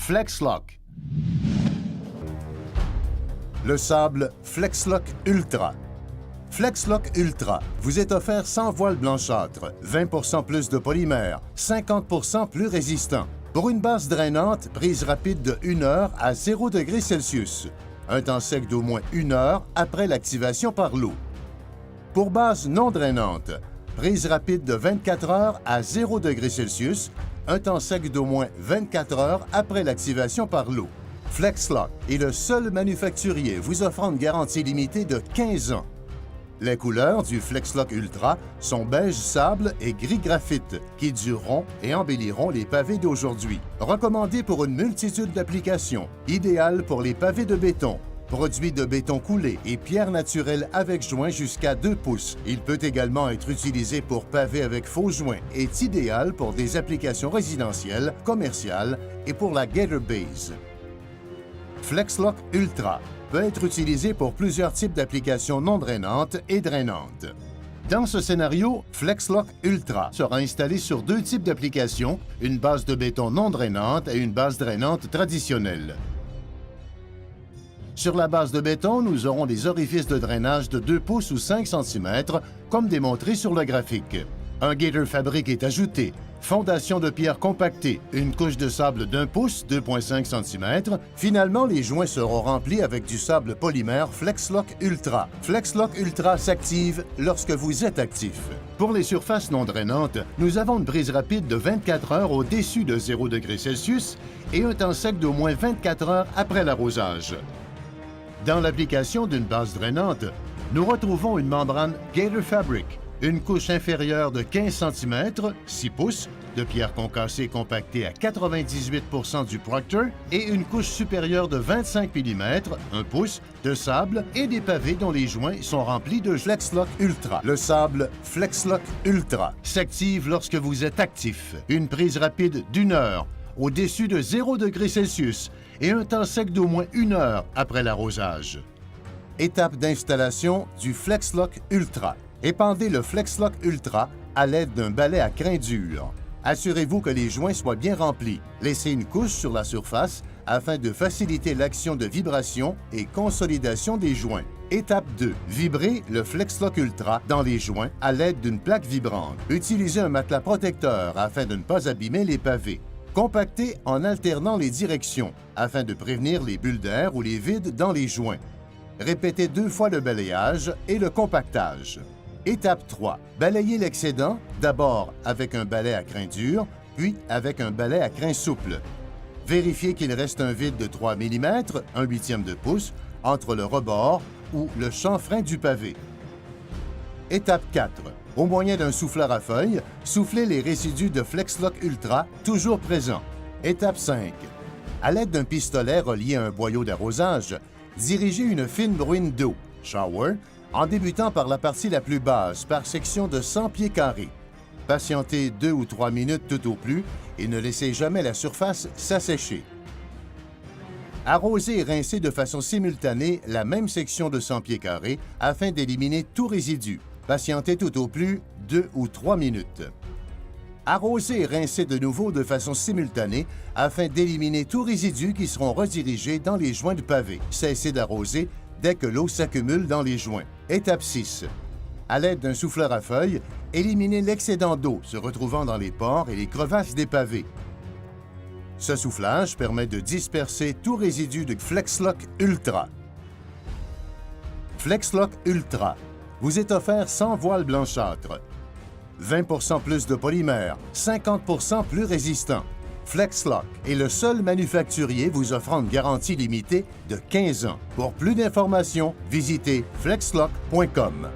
FlexLock. Le sable FlexLock Ultra. FlexLock Ultra vous est offert sans voile blanchâtre, 20 plus de polymère, 50 plus résistant. Pour une base drainante, prise rapide de 1 heure à 0 degrés Celsius. Un temps sec d'au moins 1 heure après l'activation par l'eau. Pour base non drainante, prise rapide de 24 heures à 0 degrés Celsius. Un temps sec d'au moins 24 heures après l'activation par l'eau. FlexLock est le seul manufacturier vous offrant une garantie limitée de 15 ans. Les couleurs du FlexLock Ultra sont beige sable et gris graphite qui dureront et embelliront les pavés d'aujourd'hui. Recommandé pour une multitude d'applications, idéal pour les pavés de béton, produit de béton coulé et pierres naturelles avec joints jusqu'à 2 pouces. Il peut également être utilisé pour pavés avec faux joints et est idéal pour des applications résidentielles, commerciales et pour la Gator Base. FlexLock Ultra peut être utilisé pour plusieurs types d'applications non drainantes et drainantes. Dans ce scénario, FlexLock Ultra sera installé sur 2 types d'applications, une base de béton non drainante et une base drainante traditionnelle. Sur la base de béton, nous aurons des orifices de drainage de 2 pouces ou 5 cm, comme démontré sur le graphique. Un Gator Fabric est ajouté, fondation de pierre compactée, une couche de sable d'1 pouce, 2,5 cm. Finalement, les joints seront remplis avec du sable polymère FlexLock Ultra. FlexLock Ultra s'active lorsque vous êtes actif. Pour les surfaces non drainantes, nous avons une prise rapide de 24 heures au-dessus de 0 degrés Celsius et un temps sec d'au moins 24 heures après l'arrosage. Dans l'application d'une base drainante, nous retrouvons une membrane Gator Fabric, une couche inférieure de 15 cm, 6 pouces, de pierre concassée compactée à 98 du Proctor et une couche supérieure de 25 mm, 1 pouce, de sable et des pavés dont les joints sont remplis de FlexLock Ultra. Le sable FlexLock Ultra s'active lorsque vous êtes actif. Une prise rapide d'1 heure au-dessus de 0 degrés Celsius et un temps sec d'au moins 1 heure après l'arrosage. Étape d'installation du FlexLock Ultra. Épandez le FlexLock Ultra à l'aide d'un balai à crin dur. Assurez-vous que les joints soient bien remplis. Laissez une couche sur la surface afin de faciliter l'action de vibration et consolidation des joints. Étape 2. Vibrez le FlexLock Ultra dans les joints à l'aide d'une plaque vibrante. Utilisez un matelas protecteur afin de ne pas abîmer les pavés. Compactez en alternant les directions afin de prévenir les bulles d'air ou les vides dans les joints. Répétez 2 fois le balayage et le compactage. Étape 3. Balayez l'excédent, d'abord avec un balai à crin dur, puis avec un balai à crin souple. Vérifiez qu'il reste un vide de 3 mm, 1/8 de pouce, entre le rebord ou le chanfrein du pavé. Étape 4. Au moyen d'un souffleur à feuilles, soufflez les résidus de FlexLock Ultra toujours présents. Étape 5. À l'aide d'un pistolet relié à un boyau d'arrosage, dirigez une fine bruine d'eau, shower, en débutant par la partie la plus basse, par section de 100 pieds carrés. Patientez 2 ou 3 minutes tout au plus et ne laissez jamais la surface s'assécher. Arrosez et rincez de façon simultanée la même section de 100 pieds carrés afin d'éliminer tout résidu. Patientez tout au plus 2 ou 3 minutes. Arrosez et rincez de nouveau de façon simultanée afin d'éliminer tout résidu qui seront redirigés dans les joints du pavé. Cessez d'arroser dès que l'eau s'accumule dans les joints. Étape 6. À l'aide d'un souffleur à feuilles, éliminez l'excédent d'eau se retrouvant dans les pores et les crevasses des pavés. Ce soufflage permet de disperser tout résidu de FlexLock Ultra. FlexLock Ultra vous est offert sans voile blanchâtre. 20 plus de polymère, 50 plus résistant. FlexLock est le seul manufacturier vous offrant une garantie limitée de 15 ans. Pour plus d'informations, visitez flexlock.com.